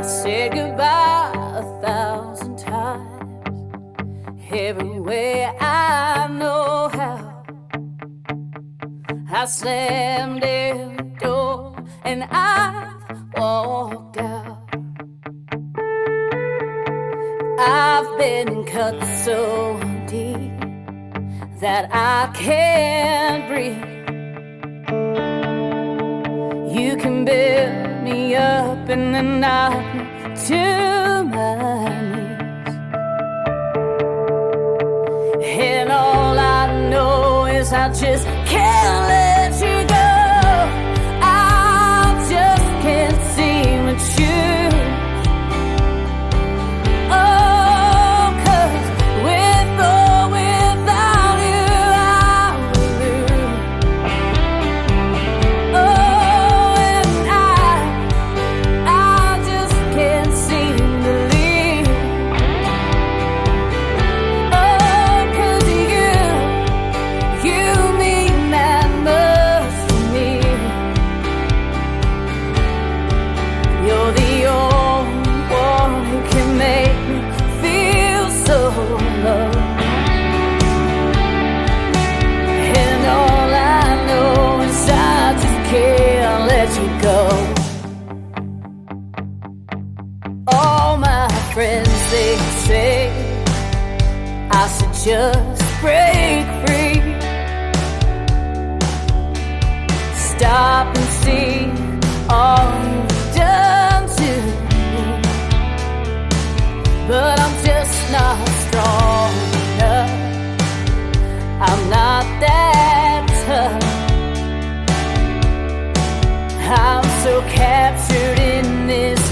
I said goodbye 1,000 times, every way I know how. I slammed every door and I walked out. I've been cut so deep that I can't breathe. You can build me up and then knock me to my knees. And all I know is I just can't let you go. I just can't seem to choose. Oh, 'cause with or without you I will lose. Oh, and I just can't seem to leave. Oh, 'cause you mean that much to me. You're the only one who can make me feel so loved. And all I know is I just can't let you go. All my friends, they say I should just break free. Stop and see all you've done to me. But I'm just not strong enough. I'm not that tough. I'm so captured in this